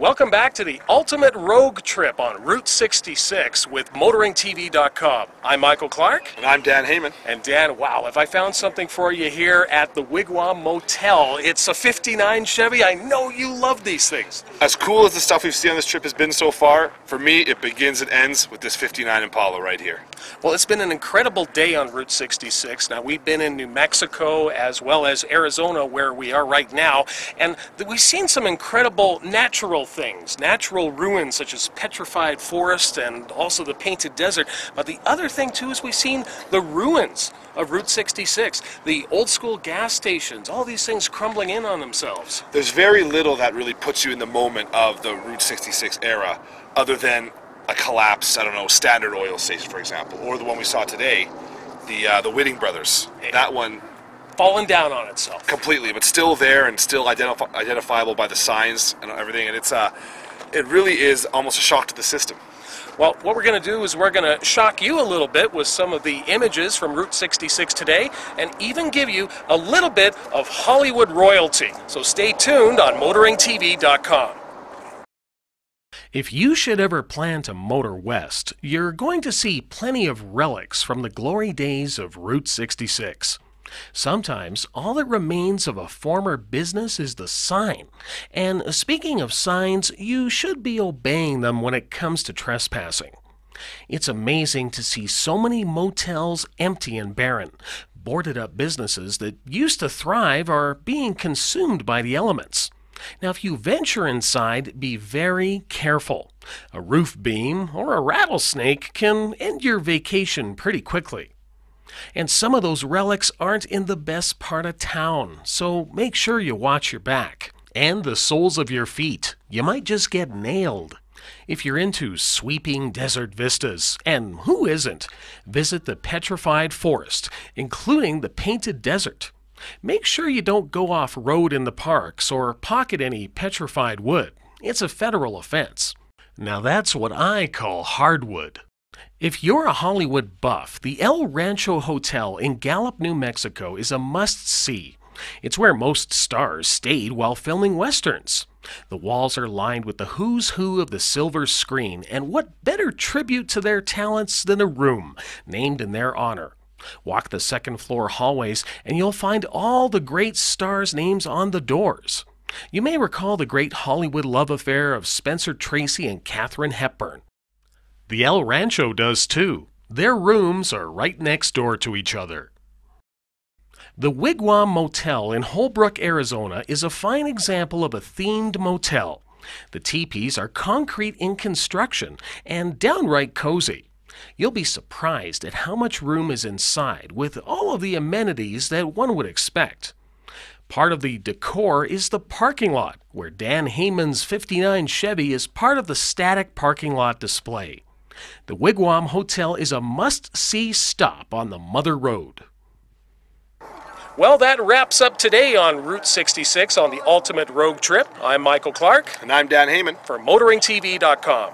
Welcome back to the ultimate rogue trip on Route 66 with motoringtv.com. I'm Michael Clark. And I'm Dan Heyman. And Dan, wow, if I found something for you here at the Wigwam Motel. It's a 59 Chevy. I know you love these things. As cool as the stuff we've seen on this trip has been so far, for me it begins and ends with this 59 Impala right here. Well, it's been an incredible day on Route 66. Now, we've been in New Mexico as well as Arizona, where we are right now, and we've seen some incredible natural things, natural ruins such as petrified forest and also the painted desert. But the other thing too is we've seen the ruins of Route 66, the old school gas stations, all these things crumbling in on themselves. There's very little that really puts you in the moment of the Route 66 era other than a collapse, I don't know, Standard Oil station, for example, or the one we saw today, the Whitting brothers. That one fallen down on itself completely, but still there and still identifiable by the signs and everything. And it really is almost a shock to the system. Well, what we're going to do is we're going to shock you a little bit with some of the images from Route 66 today, and even give you a little bit of Hollywood royalty. So stay tuned on motoringtv.com. If you should ever plan to motor west, you're going to see plenty of relics from the glory days of Route 66. Sometimes all that remains of a former business is the sign. And speaking of signs, you should be obeying them when it comes to trespassing. It's amazing to see so many motels empty and barren. Boarded up businesses that used to thrive are being consumed by the elements. Now, if you venture inside, be very careful. A roof beam or a rattlesnake can end your vacation pretty quickly. And some of those relics aren't in the best part of town, so make sure you watch your back. And the soles of your feet. You might just get nailed. If you're into sweeping desert vistas, and who isn't, visit the petrified forest, including the painted desert. Make sure you don't go off-road in the parks or pocket any petrified wood. It's a federal offense. Now that's what I call hardwood. If you're a Hollywood buff, the El Rancho Hotel in Gallup, New Mexico is a must-see. It's where most stars stayed while filming westerns. The walls are lined with the who's who of the silver screen, and what better tribute to their talents than a room named in their honor. Walk the second-floor hallways, and you'll find all the great stars' names on the doors. You may recall the great Hollywood love affair of Spencer Tracy and Katharine Hepburn. The El Rancho does too. Their rooms are right next door to each other. The Wigwam Motel in Holbrook, Arizona is a fine example of a themed motel. The teepees are concrete in construction and downright cozy. You'll be surprised at how much room is inside with all of the amenities that one would expect. Part of the decor is the parking lot, where Dan Heyman's 59 Chevy is part of the static parking lot display. The Wigwam Hotel is a must-see stop on the Mother Road. Well, that wraps up today on Route 66 on the Ultimate Rogue Trip. I'm Michael Clark. And I'm Dan Heyman. For motoringtv.com.